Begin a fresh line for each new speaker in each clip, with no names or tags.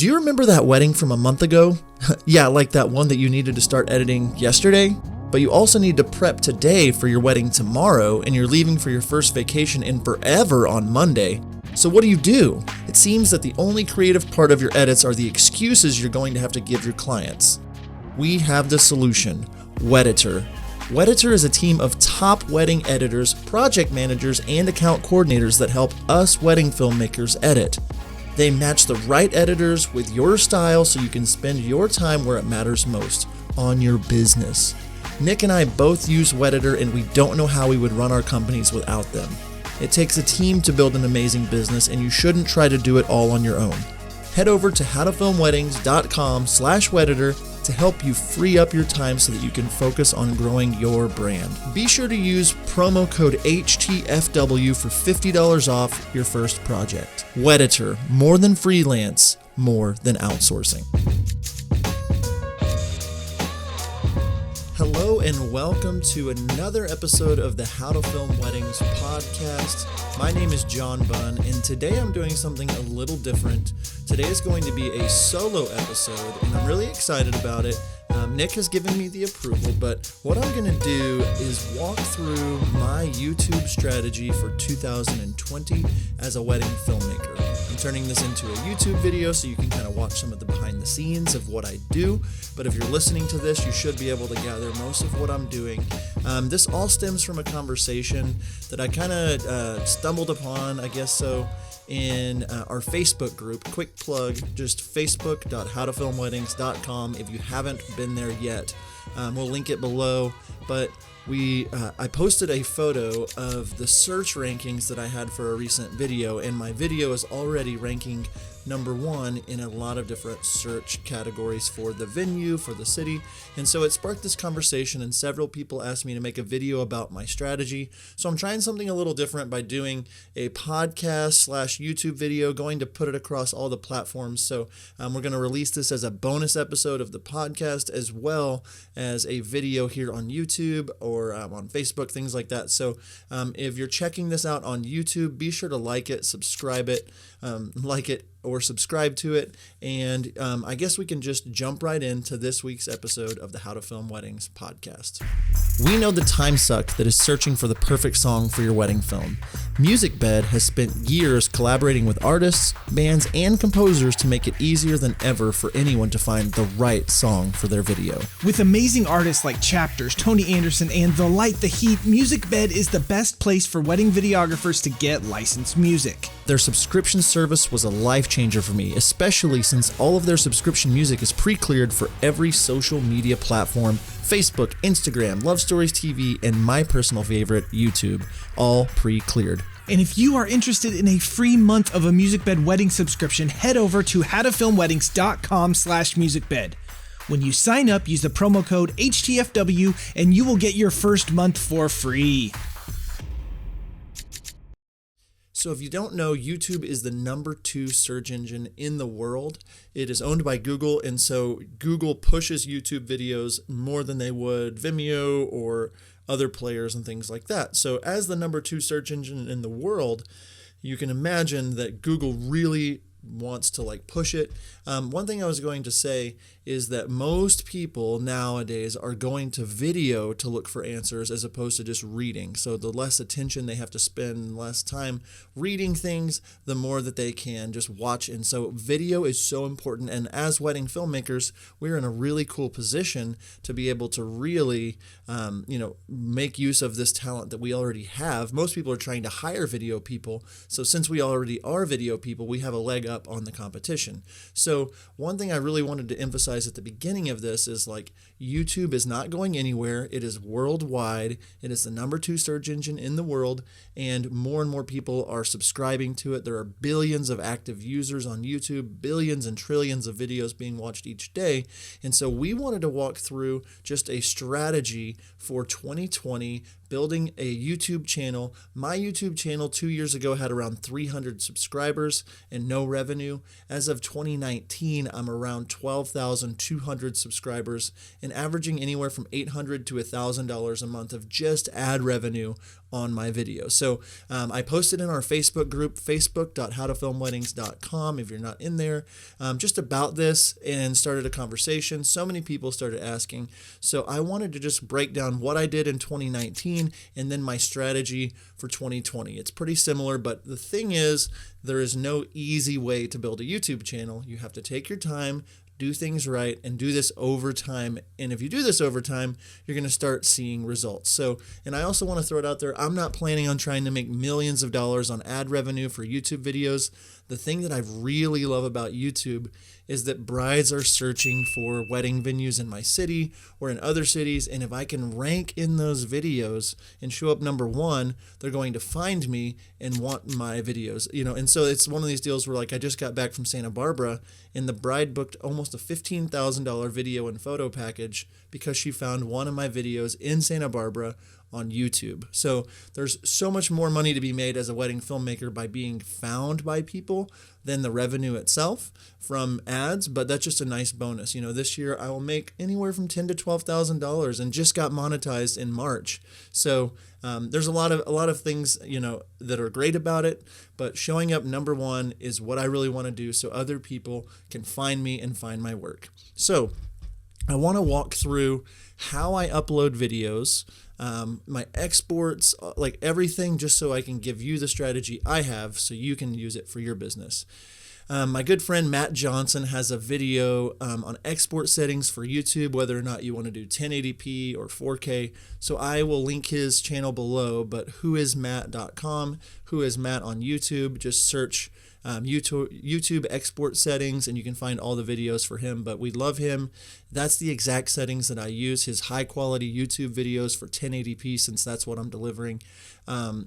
Do you remember that wedding from a month ago? Yeah, like that one that you needed to start editing yesterday? But you also need to prep today for your wedding tomorrow, and you're leaving for your first vacation in forever on Monday. So what do? It seems that the only creative part of your edits are the excuses you're going to have to give your clients. We have the solution, Wedditor. Wedditor is a team of top wedding editors, project managers, and account coordinators that help us wedding filmmakers edit. They match the right editors with your style so you can spend your time where it matters most, on your business. Nick and I both use Wedditor, and we don't know how we would run our companies without them. It takes a team to build an amazing business, and you shouldn't try to do it all on your own. Head over to howtofilmweddings.com/Wedditor to help you free up your time so that you can focus on growing your brand. Be sure to use promo code HTFW for $50 off your first project. Wedditor, more than freelance, more than outsourcing. Hello and welcome to another episode of the How to Film Weddings podcast. My name is John Bunn, and today I'm doing something a little different. Today is going to be a solo episode, and I'm really excited about it. Nick has given me the approval, but what I'm going to do is walk through my YouTube strategy for 2020 as a wedding filmmaker. I'm turning this into a YouTube video so you can kind of watch some of the behind the scenes of what I do, but if you're listening to this, you should be able to gather most of what I'm doing. This all stems from a conversation that I kind of stumbled upon, I guess so, in our Facebook group. Quick plug, just facebook.howtofilmweddings.com if you haven't been there yet. We'll link it below, but I posted a photo of the search rankings that I had for a recent video, and my video is already ranking number one in a lot of different search categories for the venue, for the city, and so it sparked this conversation, and several people asked me to make a video about my strategy. So I'm trying something a little different by doing a podcast/YouTube video, going to put it across all the platforms. So we're going to release this as a bonus episode of the podcast, as well as a video here on YouTube or on Facebook, things like that. So if you're checking this out on YouTube, be sure to like it, subscribe it, or subscribe to it, and I guess we can just jump right into this week's episode of the How to Film Weddings podcast. We know the time suck that is searching for the perfect song for your wedding film. MusicBed has spent years collaborating with artists, bands, and composers to make it easier than ever for anyone to find the right song for their video.
With amazing artists like Chapters, Tony Anderson, and The Light, The Heat, MusicBed is the best place for wedding videographers to get licensed music.
Their subscription service was a life changer for me, especially since all of their subscription music is pre-cleared for every social media platform: Facebook, Instagram, Love Stories TV, and my personal favorite, YouTube, all pre-cleared.
And if you are interested in a free month of a MusicBed wedding subscription, head over to howtofilmweddings.com/musicbed. When you sign up, use the promo code HTFW and you will get your first month for free.
So if you don't know, YouTube is the number 2 search engine in the world. It is owned by Google, and so Google pushes YouTube videos more than they would Vimeo or other players and things like that. So as the number 2 search engine in the world, you can imagine that Google really wants to push it. One thing I was going to say is that most people nowadays are going to video to look for answers as opposed to just reading. So the less attention they have to spend, less time reading things, the more that they can just watch. And so video is so important. And as wedding filmmakers, we're in a really cool position to be able to really, make use of this talent that we already have. Most people are trying to hire video people. So since we already are video people, we have a leg up on the competition. So one thing I really wanted to emphasize at the beginning of this is YouTube is not going anywhere. It is worldwide. It is the number 2 search engine in the world, and more people are subscribing to it. There are billions of active users on YouTube, billions and trillions of videos being watched each day. And so we wanted to walk through just a strategy for 2020 building a YouTube channel. My YouTube channel 2 years ago had around 300 subscribers and no revenue. As of 2019, I'm around 12,200 subscribers and averaging anywhere from $800 to $1,000 a month of just ad revenue on my videos. So I posted in our Facebook group, facebook.howtofilmweddings.com, if you're not in there, just about this, and started a conversation. So many people started asking. So I wanted to just break down what I did in 2019 and then my strategy for 2020. It's pretty similar, but the thing is, there is no easy way to build a YouTube channel. You have to take your time, do things right, and do this over time. And if you do this over time, you're going to start seeing results. So, and I also want to throw it out there, I'm not planning on trying to make millions of dollars on ad revenue for YouTube videos. The thing that I really love about YouTube is that brides are searching for wedding venues in my city or in other cities, and if I can rank in those videos and show up number one, they're going to find me and want my videos, and so it's one of these deals where, like, I just got back from Santa Barbara and the bride booked almost a $15,000 video and photo package because she found one of my videos in Santa Barbara on YouTube. So there's so much more money to be made as a wedding filmmaker by being found by people than the revenue itself from ads, but that's just a nice bonus. This year I will make anywhere from $10,000 to $12,000 and just got monetized in March. So there's a lot of things that are great about it, but showing up number one is what I really want to do so other people can find me and find my work. So I want to walk through how I upload videos, my exports, like everything, just so I can give you the strategy I have so you can use it for your business. My good friend Matt Johnson has a video on export settings for YouTube, whether or not you want to do 1080p or 4K. So I will link his channel below, but whoismatt.com, Who is Matt on YouTube, just search YouTube export settings and you can find all the videos for him. But we love him. That's the exact settings that I use, his high quality YouTube videos for 1080p, since that's what I'm delivering.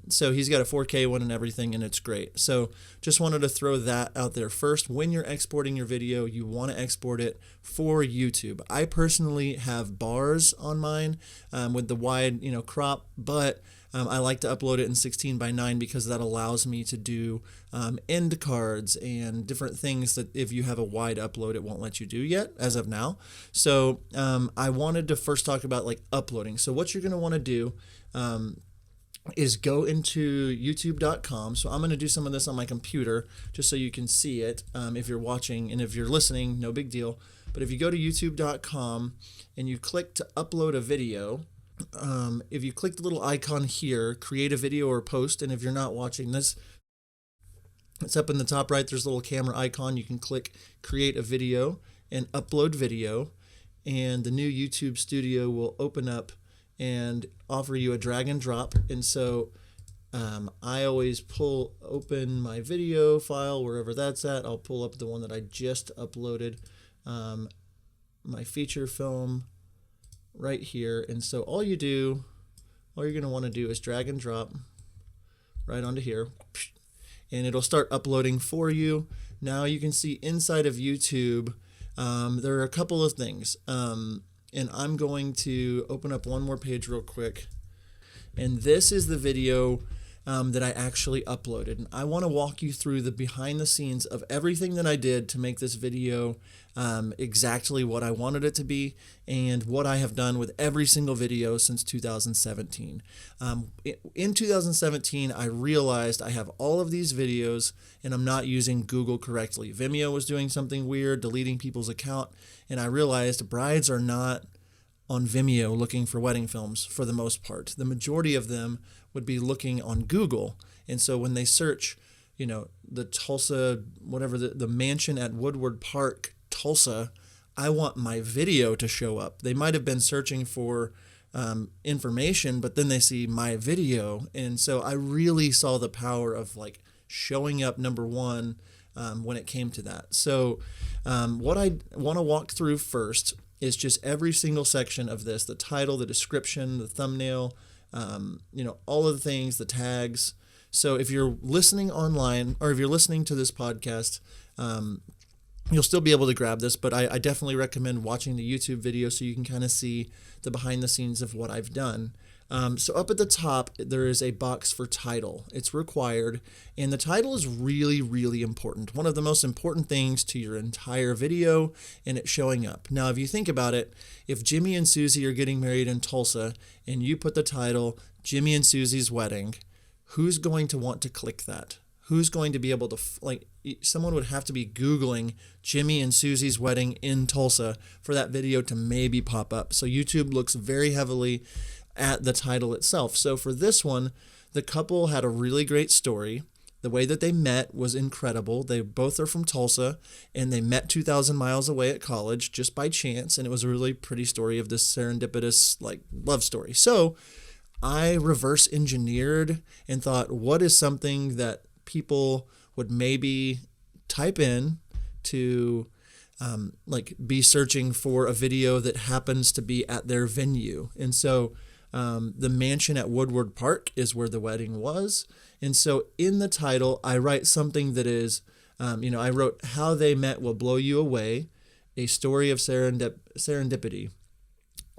So he's got a 4K one and everything, and it's great. So just wanted to throw that out there first. When you're exporting your video, you want to export it for YouTube. I personally have bars on mine with the wide crop, but I like to upload it in 16:9 because that allows me to do end cards and different things that if you have a wide upload, it won't let you do yet as of now. So I wanted to first talk about like uploading. So what you're going to want to do is go into youtube.com. So I'm going to do some of this on my computer just so you can see it if you're watching, and if you're listening, no big deal. But if you go to youtube.com and you click to upload a video, if you click the little icon here, create a video or post, and if you're not watching this, it's up in the top right, there's a little camera icon. You can click create a video and upload video, and the new YouTube studio will open up and offer you a drag and drop. And so I always open my video file wherever that's at. I'll pull up the one that I just uploaded, my feature film right here. And so all you're going to want to do is drag and drop right onto here, and it'll start uploading for you. Now you can see inside of YouTube, there are a couple of things. And I'm going to open up one more page real quick. And this is the video that I actually uploaded. And I want to walk you through the behind the scenes of everything that I did to make this video exactly what I wanted it to be, and what I have done with every single video since 2017. In 2017, I realized I have all of these videos and I'm not using Google correctly. Vimeo was doing something weird, deleting people's account, and I realized brides are not on Vimeo looking for wedding films for the most part. The majority of them would be looking on Google. And so when they search, the Tulsa, whatever, the mansion at Woodward Park, Tulsa, I want my video to show up. They might have been searching for information, but then they see my video. And so I really saw the power of like showing up number one when it came to that. So what I want to walk through first is just every single section of this: the title, the description, the thumbnail, all of the things, the tags. So if you're listening online, or if you're listening to this podcast, you'll still be able to grab this, but I definitely recommend watching the YouTube video so you can kind of see the behind the scenes of what I've done. So up at the top, there is a box for title. It's required, and the title is really, really important. One of the most important things to your entire video, and it's showing up. Now, if you think about it, if Jimmy and Susie are getting married in Tulsa, and you put the title, Jimmy and Susie's Wedding, who's going to want to click that? Who's going to be able to, someone would have to be Googling Jimmy and Susie's wedding in Tulsa for that video to maybe pop up. So YouTube looks very heavily at the title itself. So for this one, the couple had a really great story. The way that they met was incredible. They both are from Tulsa, and they met 2,000 miles away at college just by chance, and it was a really pretty story of this serendipitous love story. So I reverse engineered and thought, what is something that people would maybe type in to be searching for a video that happens to be at their venue. And so the mansion at Woodward Park is where the wedding was. And so in the title, I write something that is, I wrote, "How They Met Will Blow You Away, a story of serendipity,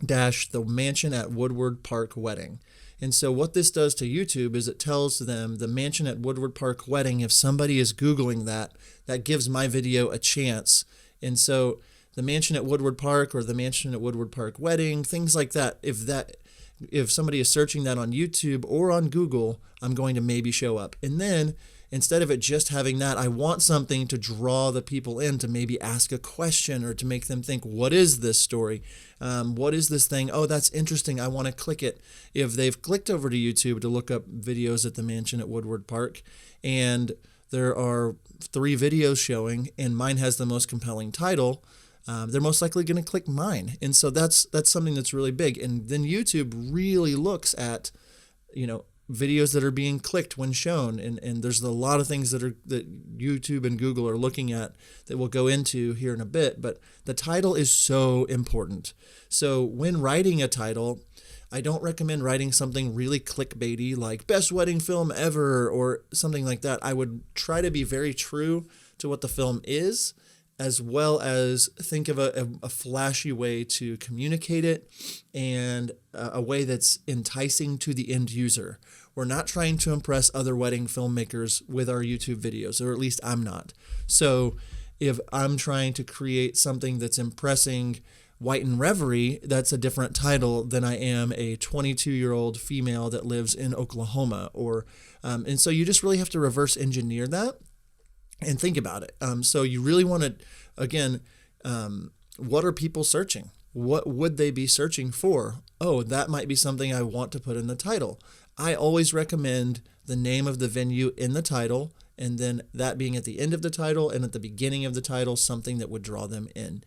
dash the mansion at Woodward Park wedding." And so what this does to YouTube is it tells them the mansion at Woodward Park wedding. If somebody is Googling that gives my video a chance. And so the mansion at Woodward Park or the mansion at Woodward Park wedding, things like that, if somebody is searching that on YouTube or on Google, I'm going to maybe show up. And then instead of it just having that, I want something to draw the people in to maybe ask a question or to make them think, what is this story? What is this thing? Oh, that's interesting. I want to click it. If they've clicked over to YouTube to look up videos at the mansion at Woodward Park, and there are 3 videos showing, and mine has the most compelling title, they're most likely going to click mine. And so that's something that's really big. And then YouTube really looks at, videos that are being clicked when shown. And there's a lot of things that YouTube and Google are looking at that we'll go into here in a bit. But the title is so important. So when writing a title, I don't recommend writing something really clickbaity like best wedding film ever or something like that. I would try to be very true to what the film is, as well as think of a flashy way to communicate it and a way that's enticing to the end user. We're not trying to impress other wedding filmmakers with our YouTube videos, or at least I'm not. So if I'm trying to create something that's impressing White and Reverie, that's a different title than I am a 22-year-old female that lives in Oklahoma. And so you just really have to reverse engineer that and think about it. So you really want to, again, what are people searching? What would they be searching for? Oh, that might be something I want to put in the title. I always recommend the name of the venue in the title, and then that being at the end of the title and at the beginning of the title, something that would draw them in.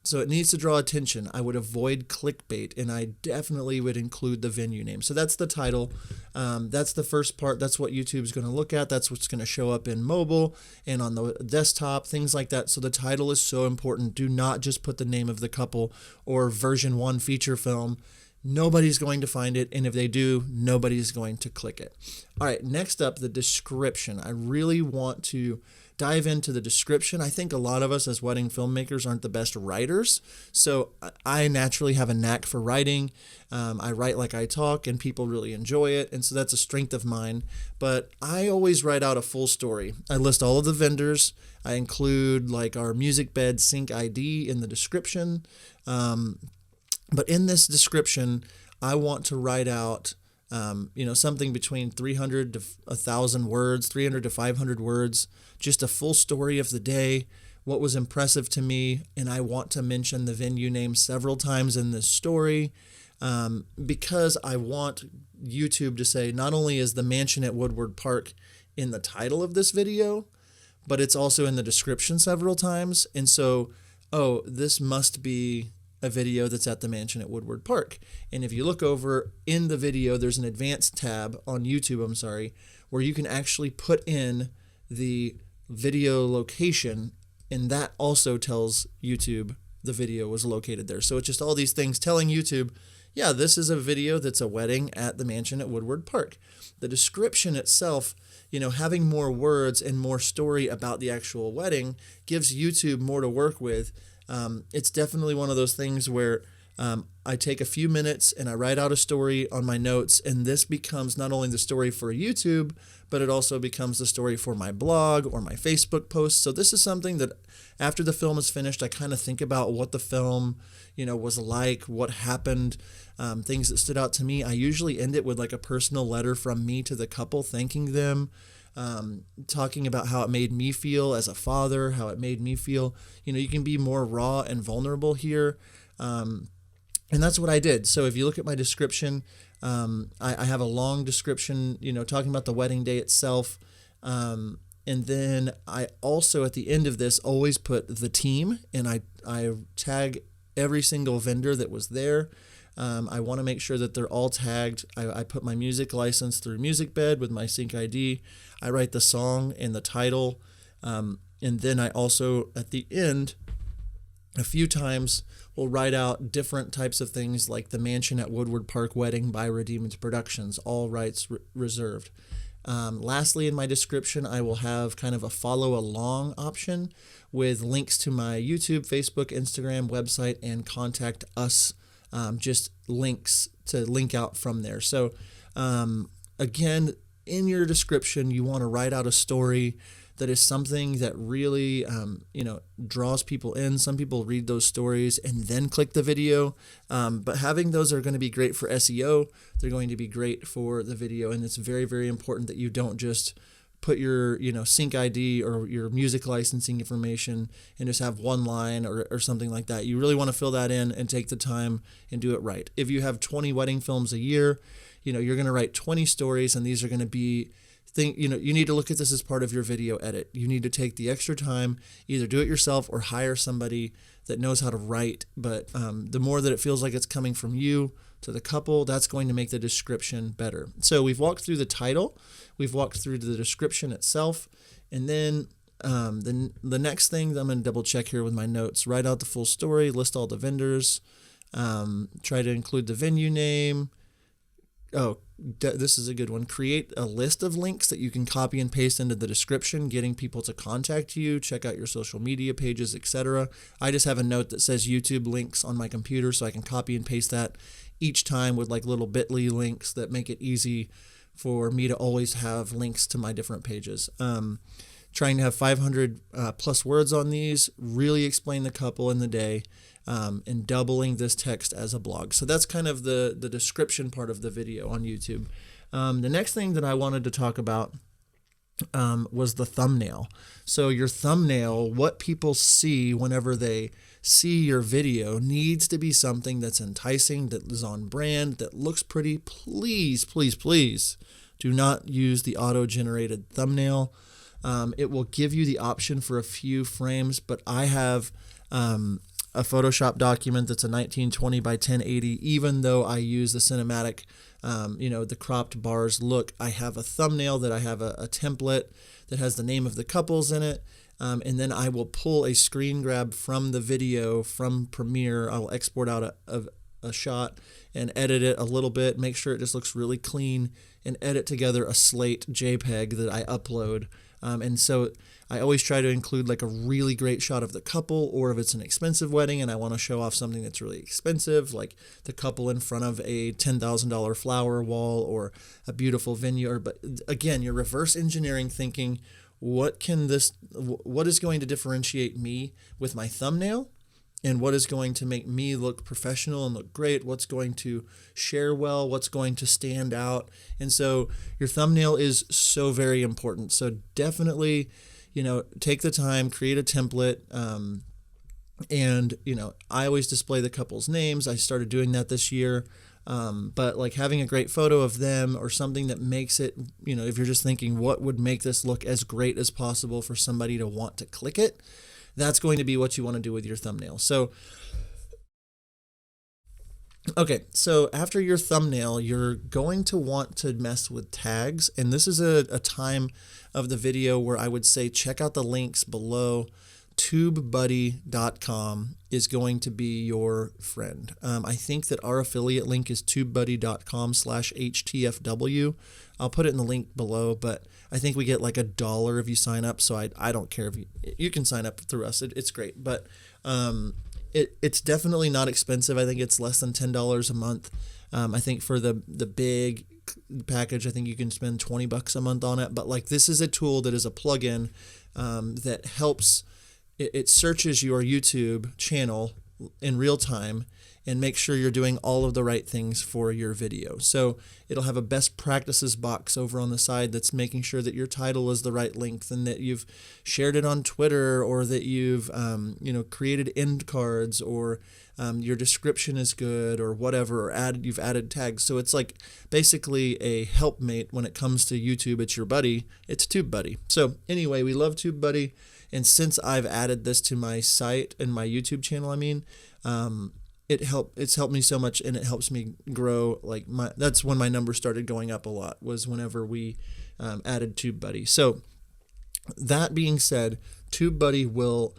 So it needs to draw attention. I would avoid clickbait, and I definitely would include the venue name. So that's the title. That's the first part. That's what YouTube's going to look at. That's what's going to show up in mobile and on the desktop, things like that. So the title is so important. Do not just put the name of the couple or version 1 feature film. Nobody's going to find it, and if they do, nobody's going to click it. All right, next up, the description. I really want to dive into the description. I think a lot of us as wedding filmmakers aren't the best writers, so I naturally have a knack for writing. I write like I talk, and people really enjoy it, and so that's a strength of mine. But I always write out a full story. I list all of the vendors. I include our music bed sync ID in the description. But in this description, I want to write out, something between 300 to 1,000 words, 300 to 500 words, just a full story of the day, what was impressive to me, and I want to mention the venue name several times in this story because I want YouTube to say not only is the mansion at Woodward Park in the title of this video, but it's also in the description several times. And so, this must be a video that's at the mansion at Woodward Park. And if you look over in the video, there's an advanced tab on YouTube, where you can actually put in the video location, and that also tells YouTube the video was located there. So it's just all these things telling YouTube, yeah, this is a video that's a wedding at the mansion at Woodward Park. The description itself, having more words and more story about the actual wedding gives YouTube more to work with. It's definitely one of those things where I take a few minutes and I write out a story on my notes, and this becomes not only the story for YouTube, but it also becomes the story for my blog or my Facebook post. So this is something that after the film is finished, I kind of think about what the film, was like, what happened, things that stood out to me. I usually end it with like a personal letter from me to the couple, thanking them, talking about how it made me feel as a father, how it made me feel. You can be more raw and vulnerable here. And that's what I did. So if you look at my description, I have a long description, talking about the wedding day itself. And then I also, at the end of this, always put the team, and I tag every single vendor that was there. I want to make sure that they're all tagged. I put my music license through MusicBed with my sync ID. I write the song and the title. And then I also, at the end, a few times will write out different types of things like the Mansion at Woodward Park Wedding by Redeemed Productions, all rights reserved. Lastly, in my description, I will have kind of a follow along option with links to my YouTube, Facebook, Instagram, website, and contact us, just links to link out from there. So again, in your description, you want to write out a story that is something that really, draws people in. Some people read those stories and then click the video. But having those are going to be great for SEO. They're going to be great for the video. And it's very, very important that you don't just put your, sync ID or your music licensing information and just have one line or something like that. You really want to fill that in and take the time and do it right. If you have 20 wedding films a year, you're going to write 20 stories, and these are going to be you need to look at this as part of your video edit. You need to take the extra time, either do it yourself or hire somebody that knows how to write. But the more that it feels like it's coming from you to the couple, that's going to make the description better. So we've walked through the title, we've walked through the description itself, and then the next thing I'm going to double check here with my notes, write out the full story, list all the vendors, try to include the venue name. This is a good one. Create a list of links that you can copy and paste into the description, getting people to contact you, check out your social media pages, etc. I just have a note that says YouTube links on my computer, so I can copy and paste that each time with like little bit.ly links that make it easy for me to always have links to my different pages. Trying to have 500 plus words on these, really explain the couple in the day, and doubling this text as a blog. So that's kind of the description part of the video on YouTube. The next thing that I wanted to talk about was the thumbnail. So your thumbnail, what people see whenever they see your video, needs to be something that's enticing, that is on brand, that looks pretty. Please, please, please do not use the auto-generated thumbnail. It will give you the option for a few frames, but I have a Photoshop document that's a 1920 by 1080. Even though I use the cinematic, the cropped bars look, I have a thumbnail that I have a template that has the name of the couples in it. And then I will pull a screen grab from the video from Premiere. I'll export out a shot and edit it a little bit, make sure it just looks really clean, and edit together a slate JPEG that I upload. And so I always try to include like a really great shot of the couple, or if it's an expensive wedding and I want to show off something that's really expensive, like the couple in front of a $10,000 flower wall or a beautiful venue. But again, you're reverse engineering, thinking, what is going to differentiate me with my thumbnail? And what is going to make me look professional and look great? What's going to share well? What's going to stand out? And so your thumbnail is so very important. So definitely, take the time, create a template. And I always display the couple's names. I started doing that this year. But like having a great photo of them or something that makes it, if you're just thinking what would make this look as great as possible for somebody to want to click it, that's going to be what you want to do with your thumbnail. So, okay, so after your thumbnail, you're going to want to mess with tags. And this is a time of the video where I would say check out the links below. TubeBuddy.com is going to be your friend. I think that our affiliate link is TubeBuddy.com/HTFW. I'll put it in the link below, but I think we get like $1 if you sign up. So I don't care if you can sign up through us. It's great. But it's definitely not expensive. I think it's less than $10 a month. I think for the big package, I think you can spend $20 a month on it. But like, this is a tool that is a plugin that helps. It searches your YouTube channel in real time and make sure you're doing all of the right things for your video. So it'll have a best practices box over on the side that's making sure that your title is the right length and that you've shared it on Twitter, or that you've created end cards, or your description is good, or whatever, or you've added tags. So it's like basically a helpmate when it comes to YouTube. It's your buddy. It's TubeBuddy. So anyway, we love TubeBuddy. And since I've added this to my site and my YouTube channel, it's helped me so much, and it helps me grow. That's when my numbers started going up a lot, was whenever we added TubeBuddy. So that being said, TubeBuddy will,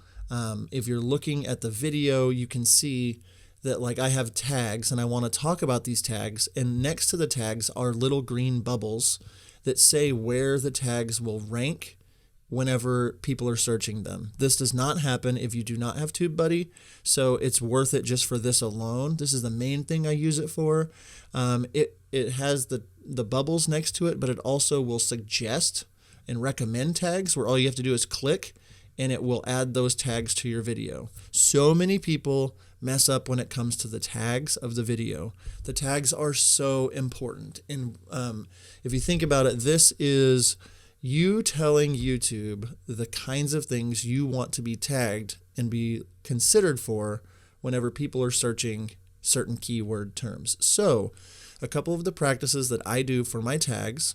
if you're looking at the video, you can see that like I have tags and I want to talk about these tags, and next to the tags are little green bubbles that say where the tags will rank whenever people are searching them. This does not happen if you do not have TubeBuddy, so it's worth it just for this alone. This is the main thing I use it for. It has the bubbles next to it, but it also will suggest and recommend tags where all you have to do is click and it will add those tags to your video. So many people mess up when it comes to the tags of the video. The tags are so important. And if you think about it, this is you telling YouTube the kinds of things you want to be tagged and be considered for whenever people are searching certain keyword terms. So a couple of the practices that I do for my tags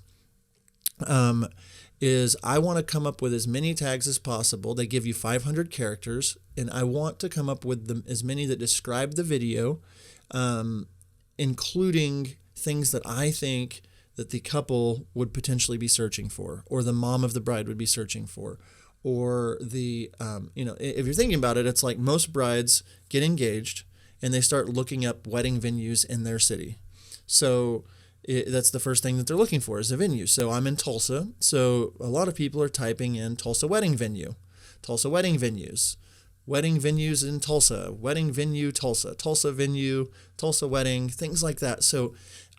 is I want to come up with as many tags as possible. They give you 500 characters, and I want to come up with as many that describe the video, including things that I think that the couple would potentially be searching for, or the mom of the bride would be searching for, or the, if you're thinking about it, it's like most brides get engaged and they start looking up wedding venues in their city. So that's the first thing that they're looking for, is a venue. So I'm in Tulsa. So a lot of people are typing in Tulsa wedding venue, Tulsa wedding venues, wedding venues in Tulsa, wedding venue Tulsa, Tulsa venue, Tulsa wedding, things like that. So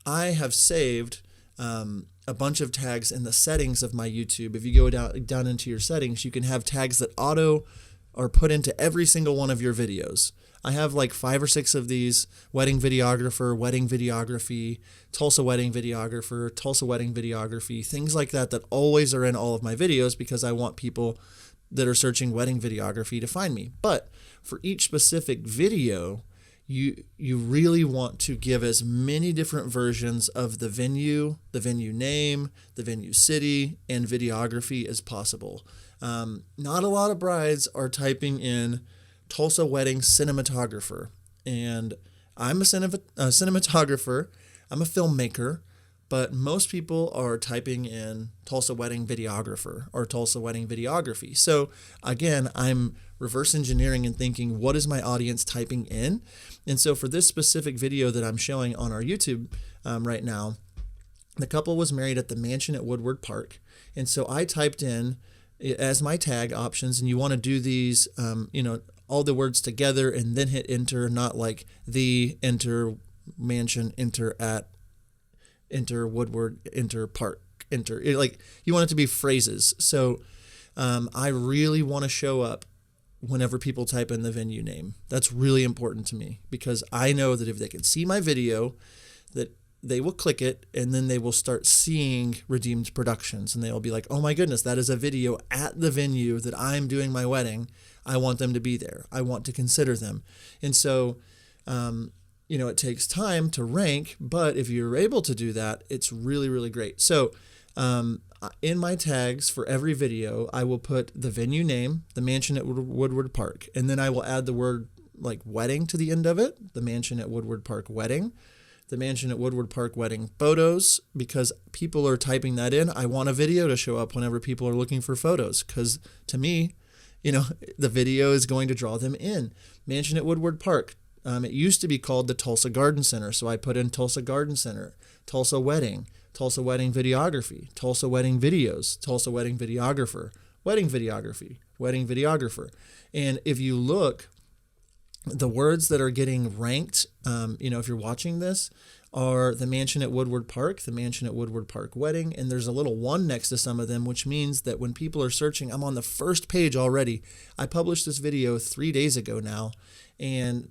I have saved a bunch of tags in the settings of my YouTube. If you go down into your settings, you can have tags that auto are put into every single one of your videos. I have like 5 or 6 of these: wedding videographer, wedding videography, Tulsa wedding videographer, Tulsa wedding videography, things like that always are in all of my videos, because I want people that are searching wedding videography to find me. But for each specific video, you really want to give as many different versions of the venue name, the venue city, and videography as possible. Not a lot of brides are typing in Tulsa wedding cinematographer, and I'm a cinematographer, I'm a filmmaker, but most people are typing in Tulsa wedding videographer or Tulsa wedding videography. So again, I'm reverse engineering and thinking, what is my audience typing in? And so for this specific video that I'm showing on our YouTube right now, the couple was married at the mansion at Woodward Park. And so I typed in as my tag options, and you want to do these, all the words together and then hit enter, not like the, enter, mansion, enter, at, enter, Woodward, enter, park, enter. You want it to be phrases. So I really want to show up whenever people type in the venue name. That's really important to me, because I know that if they can see my video, that they will click it, and then they will start seeing Redeemed Productions, and they'll be like, oh my goodness, that is a video at the venue that I'm doing my wedding. I want them to be there. I want to consider them. And so, it takes time to rank, but if you're able to do that, it's really, really great. So in my tags for every video, I will put the venue name, the mansion at Woodward Park, and then I will add the word like wedding to the end of it, the mansion at Woodward Park wedding, the mansion at Woodward Park wedding photos, because people are typing that in. I want a video to show up whenever people are looking for photos, because to me, the video is going to draw them in. Mansion at Woodward Park. It used to be called the Tulsa Garden Center, so I put in Tulsa Garden Center, Tulsa wedding videography, Tulsa wedding videos, Tulsa wedding videographer, wedding videography, wedding videographer. And if you look, the words that are getting ranked, if you're watching this, are the mansion at Woodward Park, the mansion at Woodward Park wedding, and there's a little 1 next to some of them, which means that when people are searching, I'm on the first page already. I published this video 3 days ago now,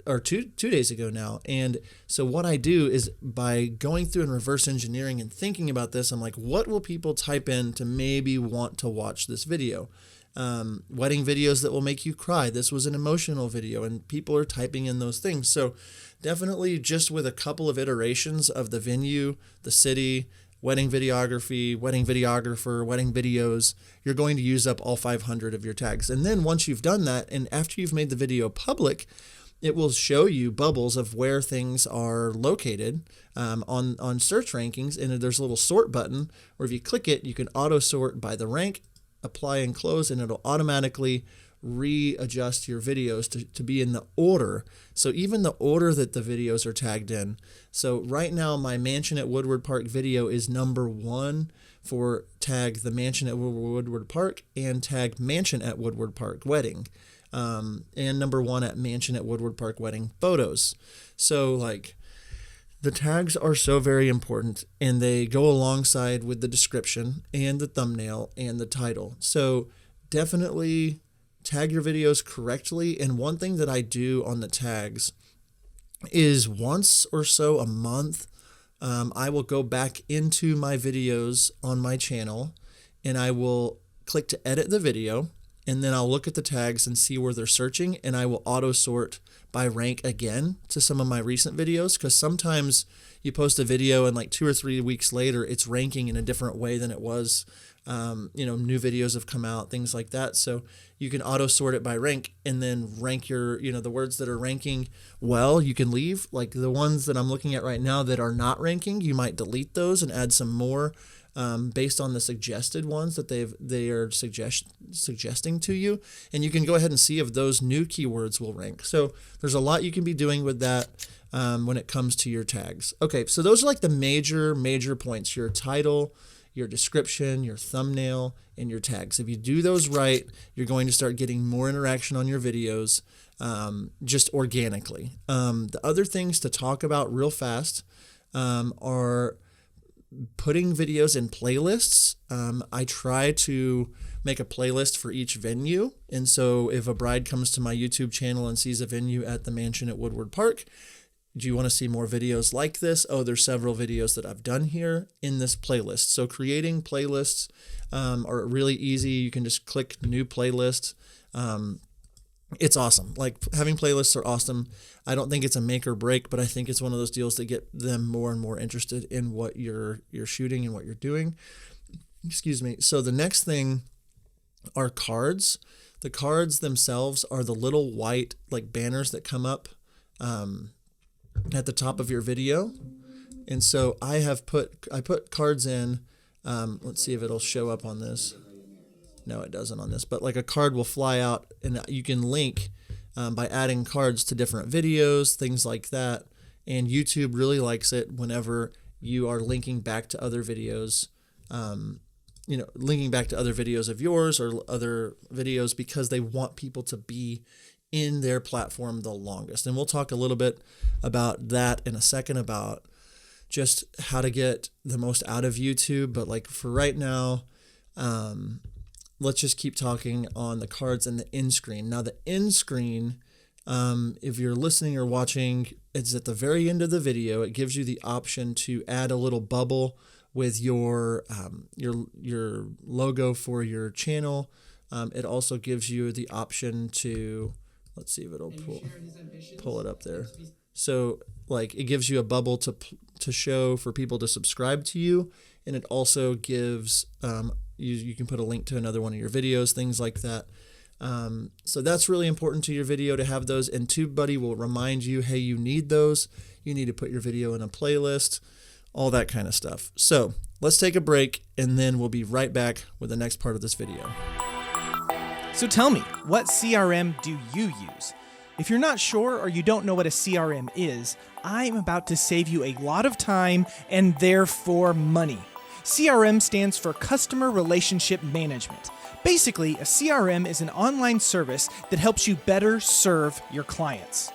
or two days ago now. And so what I do is, by going through and reverse engineering and thinking about this, I'm like, what will people type in to maybe want to watch this video? Wedding videos that will make you cry. This was an emotional video, and people are typing in those things. So definitely, just with a couple of iterations of the venue, the city, wedding videography, wedding videographer, wedding videos, you're going to use up all 500 of your tags. And then once you've done that, and after you've made the video public, it will show you bubbles of where things are located on search rankings. And there's a little sort button where if you click it, you can auto sort by the rank, apply and close, and it'll automatically readjust your videos to be in the order. So even the order that the videos are tagged in. So right now, my mansion at Woodward Park video is number 1 for tag the mansion at Woodward Park and tag mansion at Woodward Park wedding. And number 1 at mansion at Woodward Park wedding photos. So the tags are so very important, and they go alongside with the description and the thumbnail and the title. So definitely tag your videos correctly. And one thing that I do on the tags is once or so a month, I will go back into my videos on my channel, and I will click to edit the video, and then I'll look at the tags and see where they're searching, and I will auto sort by rank again to some of my recent videos, because sometimes you post a video and 2 or 3 weeks later it's ranking in a different way than it was. New videos have come out, things like that. So you can auto sort it by rank, and then rank your, the words that are ranking well, you can leave. Like the ones that I'm looking at right now that are not ranking, you might delete those and add some more based on the suggested ones that they are suggesting to you. And you can go ahead and see if those new keywords will rank. So there's a lot you can be doing with that when it comes to your tags. Okay, so those are the major points: your title, your description, your thumbnail, and your tags. If you do those right, you're going to start getting more interaction on your videos just organically. The other things to talk about real fast are putting videos in playlists. I try to make a playlist for each venue. And so if a bride comes to my YouTube channel and sees a venue at the mansion at Woodward Park, do you want to see more videos like this? Oh, there's several videos that I've done here in this playlist. So creating playlists are really easy. You can just click new playlist. It's awesome. Having playlists are awesome. I don't think it's a make or break, but I think it's one of those deals that get them more and more interested in what you're shooting and what you're doing. Excuse me. So the next thing are cards. The cards themselves are the little white banners that come up at the top of your video. And so I put cards in. Let's see if it'll show up on this. No, it doesn't on this, but a card will fly out, and you can link by adding cards to different videos, things like that. And YouTube really likes it whenever you are linking back to other videos, linking back to other videos of yours or other videos, because they want people to be in their platform the longest. And we'll talk a little bit about that in a second, about just how to get the most out of YouTube. But for right now, let's just keep talking on the cards and the end screen. Now, the end screen, if you're listening or watching, it's at the very end of the video. It gives you the option to add a little bubble with your logo for your channel. It also gives you the option to, let's see if it'll pull it up there. So it gives you a bubble to show for people to subscribe to you, and it also gives you can put a link to another one of your videos, things like that. So that's really important to your video to have those, and TubeBuddy will remind you, hey, you need those. You need to put your video in a playlist, all that kind of stuff. So let's take a break, and then we'll be right back with the next part of this video.
So tell me, what CRM do you use? If you're not sure or you don't know what a CRM is, I'm about to save you a lot of time and therefore money. CRM stands for Customer Relationship Management. Basically, a CRM is an online service that helps you better serve your clients.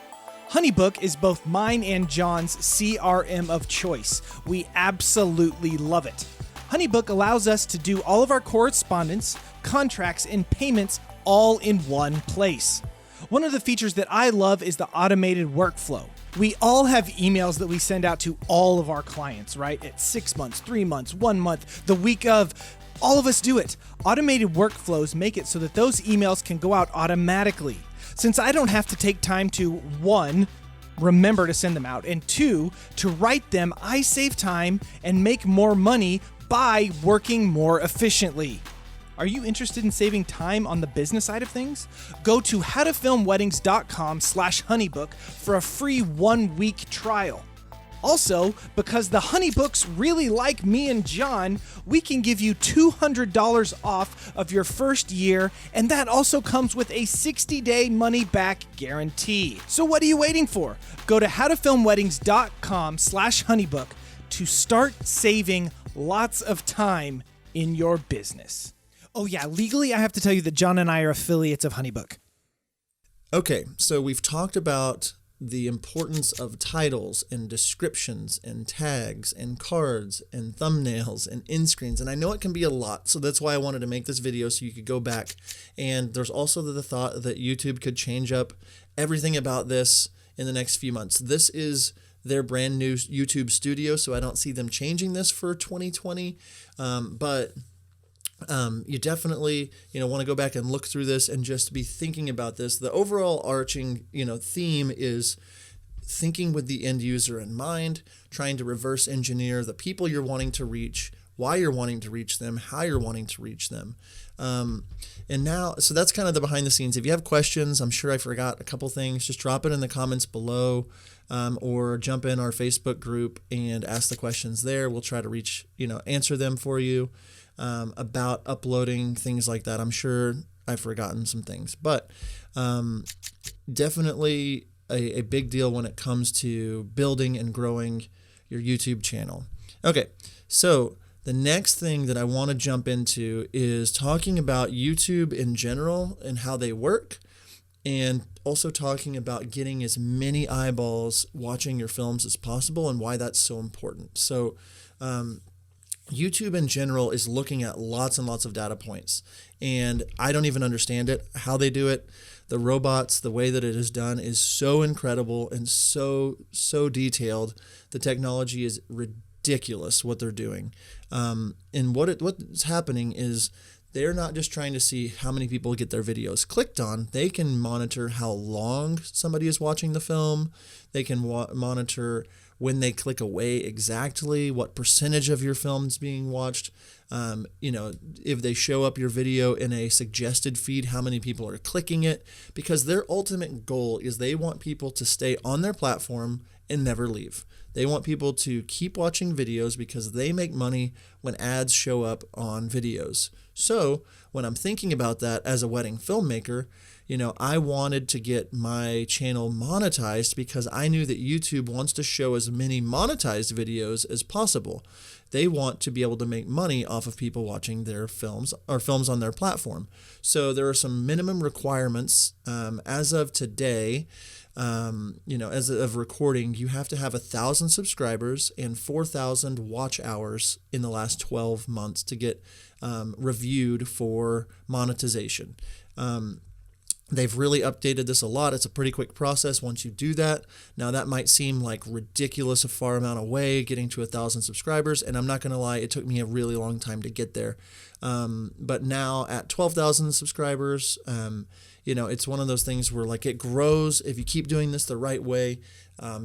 HoneyBook is both mine and John's CRM of choice. We absolutely love it. HoneyBook allows us to do all of our correspondence, contracts, and payments all in one place. One of the features that I love is the automated workflow. We all have emails that we send out to all of our clients, right? At 6 months, 3 months, 1 month, the week of. All of us do it. Automated workflows make it so that those emails can go out automatically. Since I don't have to take time to, 1, remember to send them out, and 2, to write them, I save time and make more money by working more efficiently. Are you interested in saving time on the business side of things? Go to howtofilmweddings.com/honeybook for a free 1-week trial. Also, because the Honeybooks really like me and John, we can give you $200 off of your first year, and that also comes with a 60-day money-back guarantee. So what are you waiting for? Go to howtofilmweddings.com/honeybook to start saving lots of time in your business. Oh yeah, legally I have to tell you that John and I are affiliates of HoneyBook.
Okay, so we've talked about the importance of titles and descriptions and tags and cards and thumbnails and end screens. And I know it can be a lot, so that's why I wanted to make this video so you could go back. And there's also the thought that YouTube could change up everything about this in the next few months. This is their brand new YouTube studio, so I don't see them changing this for 2020. You definitely, want to go back and look through this and just be thinking about this. The overall arching, theme is thinking with the end user in mind, trying to reverse engineer the people you're wanting to reach, why you're wanting to reach them, how you're wanting to reach them. So that's kind of the behind the scenes. If you have questions, I'm sure I forgot a couple things, just drop it in the comments below, or jump in our Facebook group and ask the questions there. We'll try to answer them for you. About uploading, things like that. I'm sure I've forgotten some things, but definitely a big deal when it comes to building and growing your YouTube channel. Okay, so the next thing that I want to jump into is talking about YouTube in general and how they work, and also talking about getting as many eyeballs watching your films as possible and why that's so important. So, YouTube in general is looking at lots and lots of data points, and I don't even understand it, how they do it. The robots, the way that it is done is so incredible and so detailed. The technology is ridiculous what they're doing. And what's happening is they're not just trying to see how many people get their videos clicked on. They can monitor how long somebody is watching the film. They can monitor when they click away exactly, what percentage of your film is being watched. If they show up your video in a suggested feed, how many people are clicking it, because their ultimate goal is they want people to stay on their platform and never leave. They want people to keep watching videos because they make money when ads show up on videos. So when I'm thinking about that as a wedding filmmaker, I wanted to get my channel monetized because I knew that YouTube wants to show as many monetized videos as possible. They want to be able to make money off of people watching their films or films on their platform. So there are some minimum requirements. As of today, as of recording, you have to have 1,000 subscribers and 4,000 watch hours in the last 12 months to get reviewed for monetization. They've really updated this a lot. It's a pretty quick process once you do that. Now, that might seem like ridiculous, a far amount away, getting to 1,000 subscribers. And I'm not going to lie, it took me a really long time to get there. But now at 12,000 subscribers, it's one of those things where it grows. If you keep doing this the right way,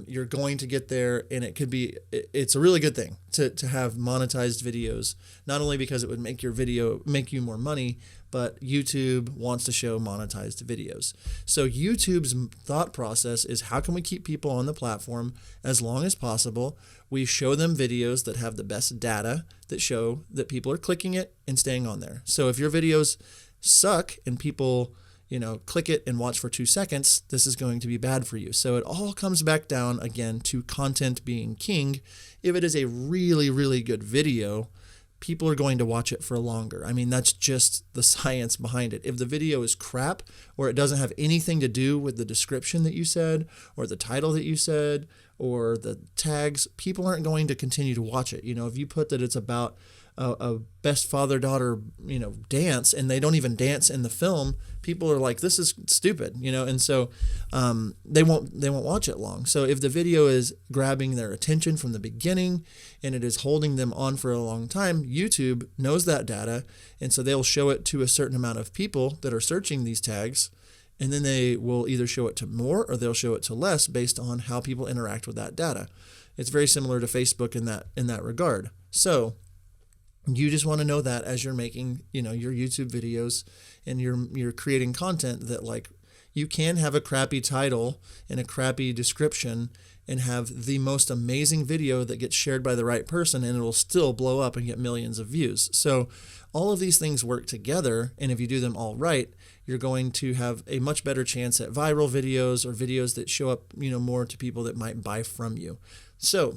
you're going to get there, and it's a really good thing to have monetized videos, not only because it would make your video make you more money, but YouTube wants to show monetized videos. So YouTube's thought process is, how can we keep people on the platform as long as possible? We show them videos that have the best data that show that people are clicking it and staying on there. So if your videos suck and people click it and watch for 2 seconds, this is going to be bad for you. So it all comes back down again to content being king. If it is a really, really good video, people are going to watch it for longer. I mean, that's just the science behind it. If the video is crap or it doesn't have anything to do with the description that you said or the title that you said or the tags, people aren't going to continue to watch it. If you put that it's about a best father-daughter, dance, and they don't even dance in the film, people are like, this is stupid, and so they won't watch it long. So if the video is grabbing their attention from the beginning and it is holding them on for a long time, YouTube knows that data, and so they'll show it to a certain amount of people that are searching these tags, and then they will either show it to more or they'll show it to less based on how people interact with that data. It's very similar to Facebook in that regard. So you just want to know that as you're making, your YouTube videos and you're creating content, that like you can have a crappy title and a crappy description and have the most amazing video that gets shared by the right person and it'll still blow up and get millions of views. So all of these things work together, and if you do them all right, you're going to have a much better chance at viral videos or videos that show up, more to people that might buy from you. So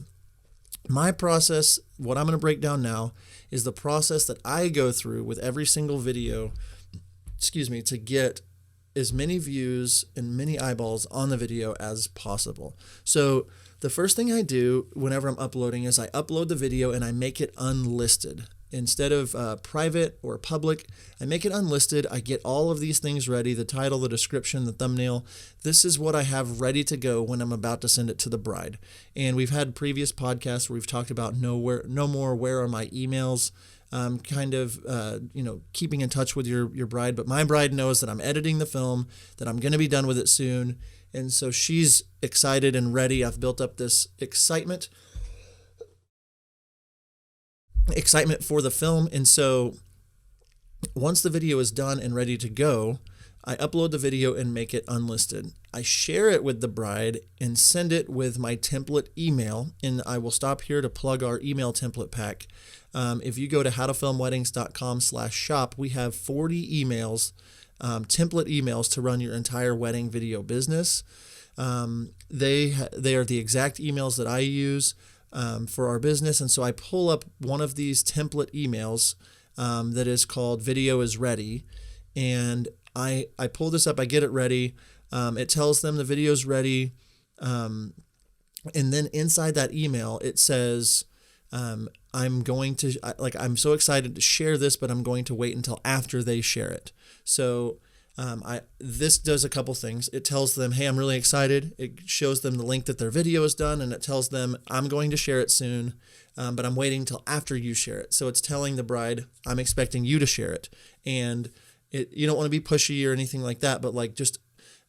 my process, what I'm going to break down now, is the process that I go through with every single video, to get as many views and many eyeballs on the video as possible. So the first thing I do whenever I'm uploading is I upload the video and I make it unlisted. Instead of private or public, I make it unlisted. I get all of these things ready, the title, the description, the thumbnail. This is what I have ready to go when I'm about to send it to the bride. And we've had previous podcasts where we've talked about no more, where are my emails, keeping in touch with your bride. But my bride knows that I'm editing the film, that I'm going to be done with it soon. And so she's excited and ready. I've built up this excitement for the film. And so once the video is done and ready to go, I upload the video and make it unlisted. I share it with the bride and send it with my template email. And I will stop here to plug our email template pack. If you go to howtofilmweddings.com/shop, we have 40 emails, template emails to run your entire wedding video business. They are the exact emails that I use for our business. And so I pull up one of these template emails that is called Video is Ready. And I pull this up, I get it ready. It tells them the video is ready. And then inside that email, it says, I'm so excited to share this, but I'm going to wait until after they share it. So this does a couple things. It tells them, hey, I'm really excited. It shows them the link that their video is done, and it tells them, I'm going to share it soon, but I'm waiting till after you share it. So it's telling the bride, I'm expecting you to share it. And you don't want to be pushy or anything like that, but like just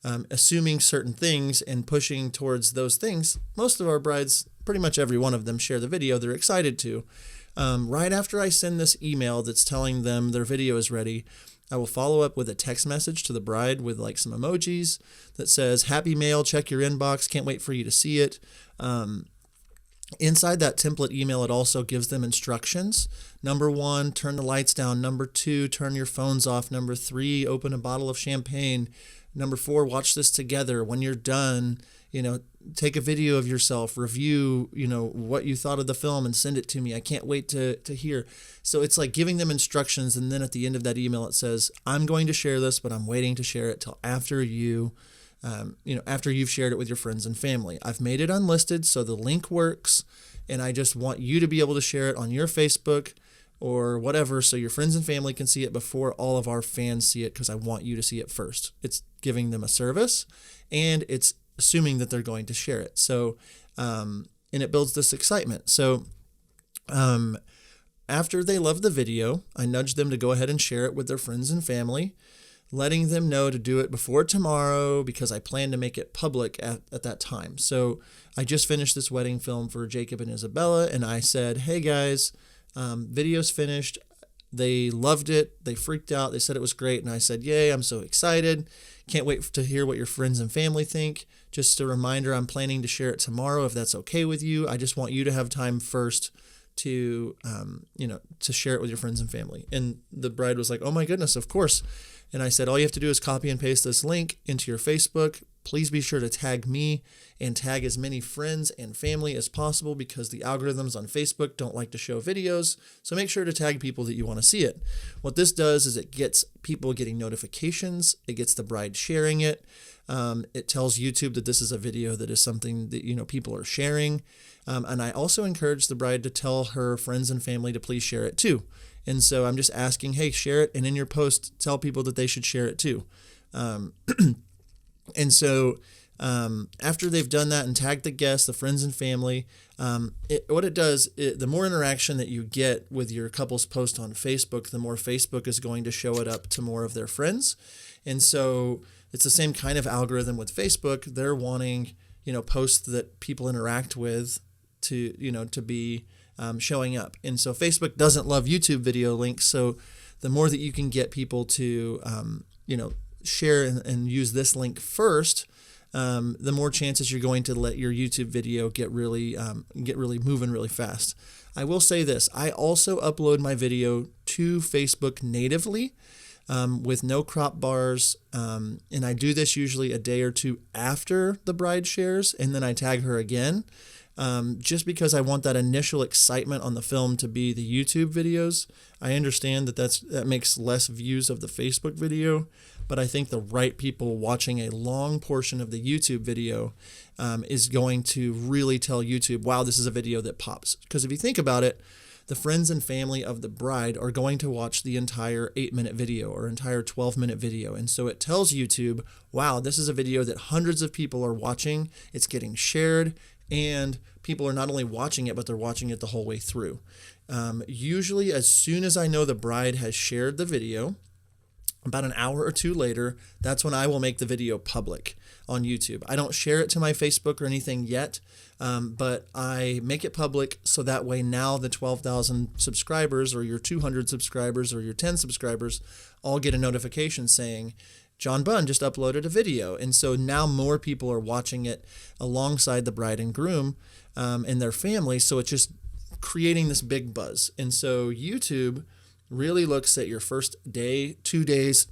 assuming certain things and pushing towards those things. Most of our brides, pretty much every one of them, share the video. They're excited to. Right after I send this email that's telling them their video is ready, I will follow up with a text message to the bride with like some emojis that says, happy mail, check your inbox, can't wait for you to see it. Inside that template email, it also gives them instructions. Number 1, turn the lights down. Number 2, turn your phones off. Number 3, open a bottle of champagne. Number 4, watch this together. When you're done, take a video of yourself, review, what you thought of the film and send it to me. I can't wait to hear. So it's like giving them instructions. And then at the end of that email, it says, I'm going to share this, but I'm waiting to share it till after after you've shared it with your friends and family. I've made it unlisted, so the link works. And I just want you to be able to share it on your Facebook or whatever, so your friends and family can see it before all of our fans see it, because I want you to see it first. It's giving them a service, and it's assuming that they're going to share it. So, and it builds this excitement. So, after they love the video, I nudge them to go ahead and share it with their friends and family, letting them know to do it before tomorrow because I plan to make it public at that time. So I just finished this wedding film for Jacob and Isabella, and I said, hey guys, video's finished. They loved it. They freaked out. They said it was great. And I said, yay, I'm so excited. Can't wait to hear what your friends and family think. Just a reminder, I'm planning to share it tomorrow if that's okay with you. I just want you to have time first to share it with your friends and family. And the bride was like, oh my goodness, of course. And I said, all you have to do is copy and paste this link into your Facebook, please be sure to tag me and tag as many friends and family as possible, because the algorithms on Facebook don't like to show videos. So make sure to tag people that you want to see it. What this does is it gets people getting notifications. It gets the bride sharing it. It tells YouTube that this is a video that is something that, people are sharing. And I also encourage the bride to tell her friends and family to please share it too. And so I'm just asking, hey, share it. And in your post, tell people that they should share it too. And so after they've done that and tagged the guests, the friends and family, what it does, the more interaction that you get with your couple's post on Facebook, the more Facebook is going to show it up to more of their friends. And so it's the same kind of algorithm with Facebook. They're wanting, posts that people interact with to be showing up. And so Facebook doesn't love YouTube video links. So the more that you can get people to, share and use this link first, the more chances you're going to let your YouTube video get really moving really fast. I will say this: I also upload my video to Facebook natively with no crop bars, and I do this usually a day or two after the bride shares, and then I tag her again, just because I want that initial excitement on the film to be the YouTube videos. I understand that makes less views of the Facebook video, but I think the right people watching a long portion of the YouTube video is going to really tell YouTube, wow, this is a video that pops. Because if you think about it, the friends and family of the bride are going to watch the entire 8-minute video or entire 12-minute video. And so it tells YouTube, wow, this is a video that hundreds of people are watching. It's getting shared, and people are not only watching it, but they're watching it the whole way through. Usually, as soon as I know the bride has shared the video, about an hour or two later, that's when I will make the video public on YouTube. I don't share it to my Facebook or anything yet, but I make it public so that way now the 12,000 subscribers or your 200 subscribers or your 10 subscribers all get a notification saying, John Bunn just uploaded a video. And so now more people are watching it alongside the bride and groom and their family. So it's just creating this big buzz. And so YouTube really looks at your first day, 2 days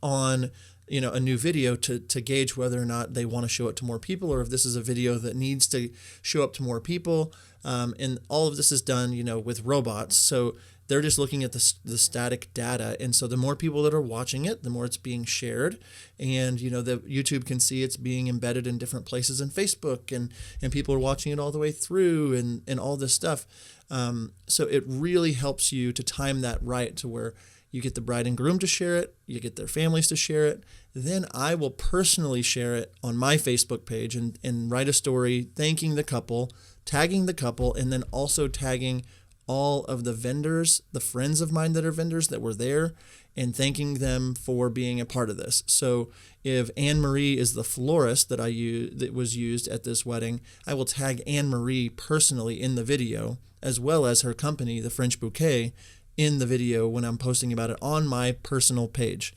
on a new video to gauge whether or not they want to show it to more people, or if this is a video that needs to show up to more people. And all of this is done with robots, so they're just looking at the static data. And so the more people that are watching it, the more it's being shared, and the YouTube can see it's being embedded in different places in Facebook, and people are watching it all the way through, and all this stuff. So it really helps you to time that right to where you get the bride and groom to share it, you get their families to share it. Then I will personally share it on my Facebook page and write a story thanking the couple, tagging the couple, and then also tagging all of the vendors, the friends of mine that are vendors that were there, and thanking them for being a part of this. So if Anne Marie is the florist that was used at this wedding, I will tag Anne Marie personally in the video, as well as her company, the French Bouquet, in the video when I'm posting about it on my personal page.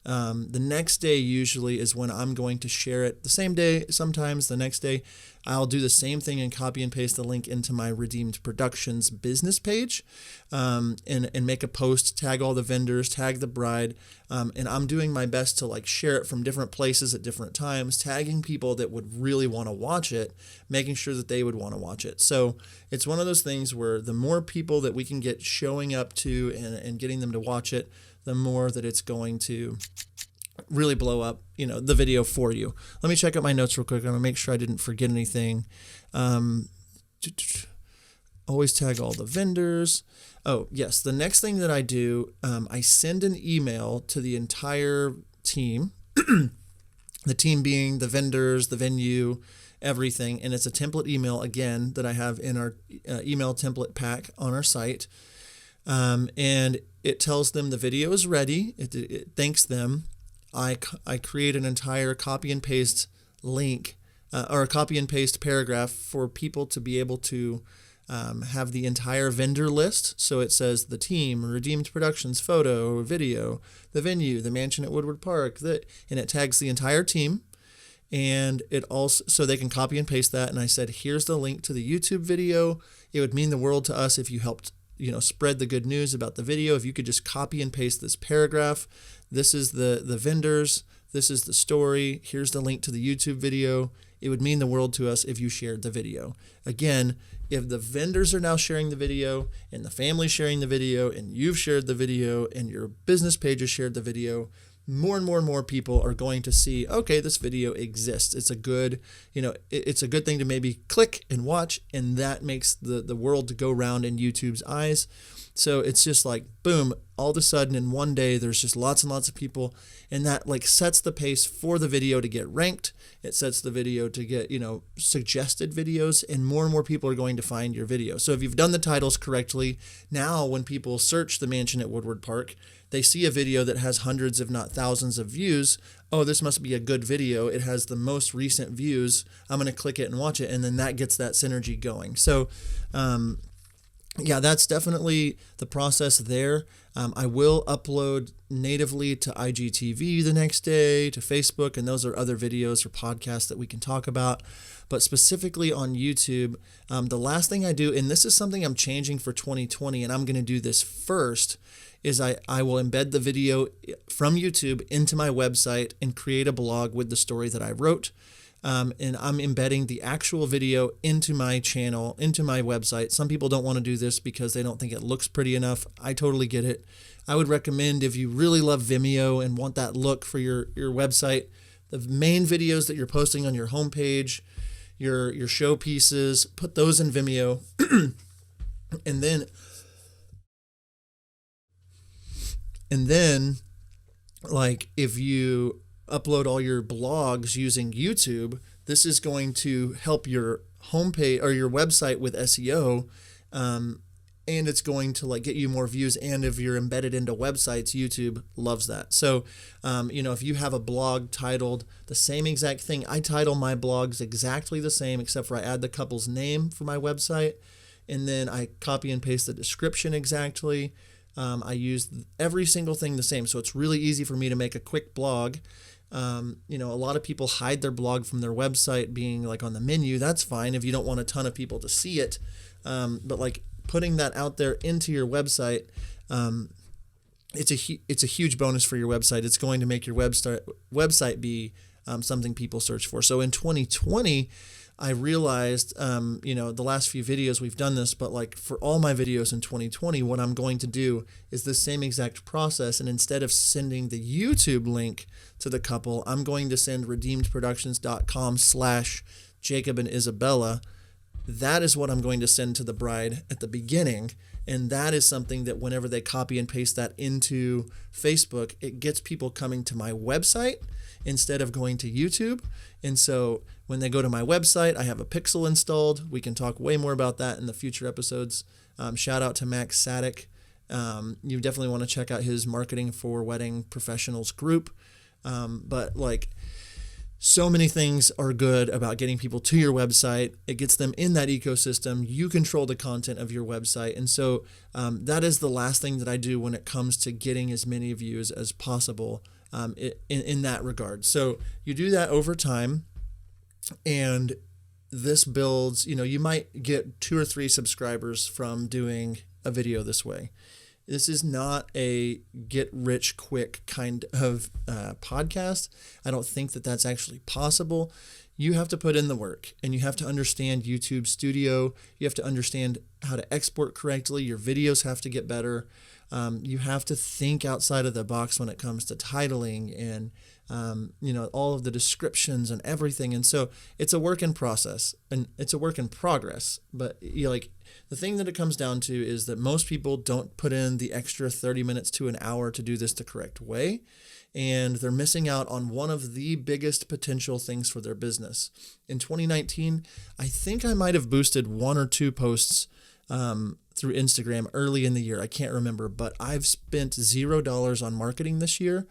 The next day usually is when I'm going to share it. The same day, sometimes the next day, I'll do the same thing and copy and paste the link into my Redeemed Productions business page, and make a post, tag all the vendors, tag the bride, and I'm doing my best to share it from different places at different times, tagging people that would really want to watch it, making sure that they would want to watch it. So it's one of those things where the more people that we can get showing up to and getting them to watch it, the more that it's going to really blow up, the video for you. Let me check out my notes real quick. I'm going to make sure I didn't forget anything. Always tag all the vendors. Oh, yes. The next thing that I do, I send an email to the entire team, the team being the vendors, the venue, everything. And it's a template email, again, that I have in our email template pack on our site. And it tells them the video is ready. It thanks them. I create an entire copy and paste link or a copy and paste paragraph for people to be able to have the entire vendor list. So it says the team, Redeemed Productions, photo, video, the venue, the mansion at Woodward Park, and it tags the entire team. And it also, so they can copy and paste that. And I said, here's the link to the YouTube video. It would mean the world to us if you helped spread the good news about the video. If you could just copy and paste this paragraph. This is the vendors. This is the story. Here's the link to the YouTube video. It would mean the world to us if you shared the video. Again, if the vendors are now sharing the video and the family sharing the video and you've shared the video and your business page has shared the video, more and more and more people are going to see, okay, this video exists. It's a good, it's a good thing to maybe click and watch, and that makes the world to go round in YouTube's eyes. So it's just like, boom, all of a sudden in one day, there's just lots and lots of people, and that like sets the pace for the video to get ranked. It sets the video to get, suggested videos, and more people are going to find your video. So if you've done the titles correctly, now when people search the mansion at Woodward Park, they see a video that has hundreds, if not thousands of views. Oh, this must be a good video. It has the most recent views. I'm going to click it and watch it. And then that gets that synergy going. So, yeah, that's definitely the process there. I will upload natively to IGTV the next day, to Facebook, and those are other videos or podcasts that we can talk about. But specifically on YouTube, the last thing I do, and this is something I'm changing for 2020, and I'm going to do this first, is I will embed the video from YouTube into my website and create a blog with the story that I wrote. And I'm embedding the actual video into my channel, into my website. Some people don't want to do this because they don't think it looks pretty enough. I totally get it. I would recommend, if you really love Vimeo and want that look for your website, the main videos that you're posting on your homepage, your show pieces, put those in Vimeo. And then, like, if you upload all your blogs using YouTube, this is going to help your homepage or your website with SEO, and it's going to like get you more views. And if you're embedded into websites, YouTube loves that. So, if you have a blog titled the same exact thing, I title my blogs exactly the same, except for I add the couple's name for my website, and then I copy and paste the description exactly. I use every single thing the same, so it's really easy for me to make a quick blog. A lot of people hide their blog from their website being like on the menu. That's fine if you don't want a ton of people to see it. But like putting that out there into your website, it's a huge bonus for your website. It's going to make your website be something people search for. So in 2020, I realized, the last few videos we've done this, but like for all my videos in 2020, what I'm going to do is the same exact process. And instead of sending the YouTube link to the couple, I'm going to send redeemedproductions.com/Jacob and Isabella. That is what I'm going to send to the bride at the beginning. And that is something that whenever they copy and paste that into Facebook, it gets people coming to my website instead of going to YouTube. And so when they go to my website, I have a pixel installed. We can talk way more about that in the future episodes. Shout out to Max Sadek. You definitely want to check out his Marketing for Wedding Professionals group. But like, so many things are good about getting people to your website. It gets them in that ecosystem. You control the content of your website. And so that is the last thing that I do when it comes to getting as many views as possible in that regard. So you do that over time, and this builds, you might get 2 or 3 subscribers from doing a video this way. This is not a get rich quick kind of podcast. I don't think that that's actually possible. You have to put in the work, and you have to understand YouTube Studio. You have to understand how to export correctly. Your videos have to get better. You have to think outside of the box when it comes to titling and all of the descriptions and everything. And so it's a work in process, and it's a work in progress. But the thing that it comes down to is that most people don't put in the extra 30 minutes to an hour to do this the correct way. And they're missing out on one of the biggest potential things for their business. In 2019, I think I might have boosted 1 or 2 posts through Instagram early in the year. I can't remember, but I've spent $0 on marketing this year.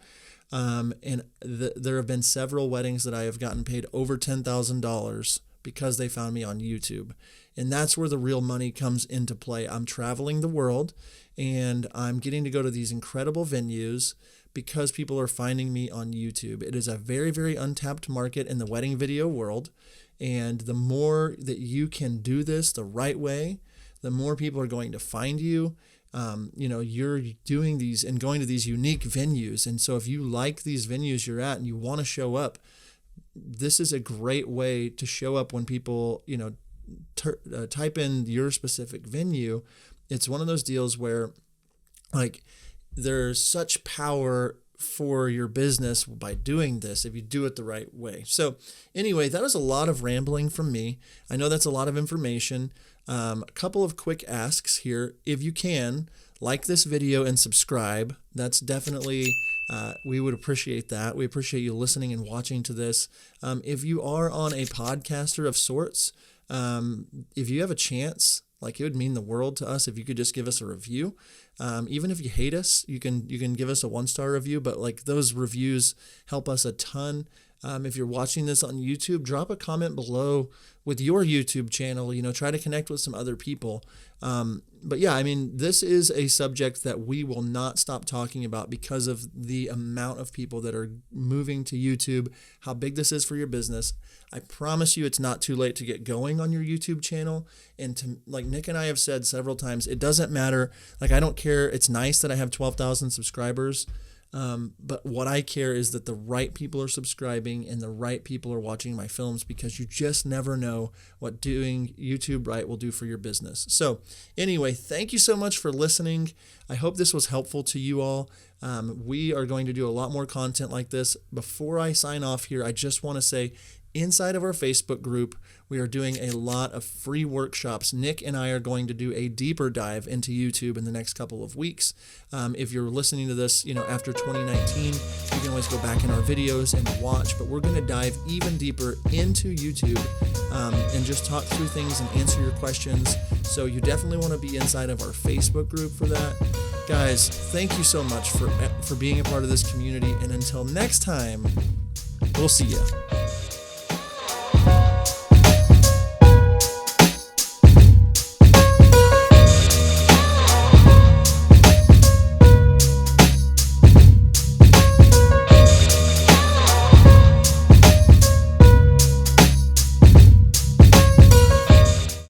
And there have been several weddings that I have gotten paid over $10,000 because they found me on YouTube. And that's where the real money comes into play. I'm traveling the world, and I'm getting to go to these incredible venues because people are finding me on YouTube. It is a very, very untapped market in the wedding video world. And the more that you can do this the right way, the more people are going to find you. you're doing these and going to these unique venues. And so if you like these venues you're at and you want to show up, this is a great way to show up when people, type in your specific venue. It's one of those deals where like there's such power for your business by doing this if you do it the right way. So anyway, that was a lot of rambling from me. I know that's a lot of information. A couple of quick asks here. If you can, like this video and subscribe. That's definitely, we would appreciate that. We appreciate you listening and watching to this. If you are on a podcaster of sorts, if you have a chance, like it would mean the world to us if you could just give us a review. Even if you hate us, you can give us a 1-star review, but like those reviews help us a ton. If you're watching this on YouTube, drop a comment below with your YouTube channel, try to connect with some other people. But yeah, I mean, this is a subject that we will not stop talking about because of the amount of people that are moving to YouTube, how big this is for your business. I promise you it's not too late to get going on your YouTube channel. And to, like Nick and I have said several times, it doesn't matter. Like, I don't care. It's nice that I have 12,000 subscribers. But what I care is that the right people are subscribing and the right people are watching my films, because you just never know what doing YouTube right will do for your business. So anyway, thank you so much for listening. I hope this was helpful to you all. We are going to do a lot more content like this. Before I sign off here, I just want to say, inside of our Facebook group, we are doing a lot of free workshops. Nick and I are going to do a deeper dive into YouTube in the next couple of weeks. If you're listening to this, after 2019, you can always go back in our videos and watch, but we're going to dive even deeper into YouTube and just talk through things and answer your questions. So you definitely want to be inside of our Facebook group for that. Guys, thank you so much for being a part of this community. And until next time, we'll see you.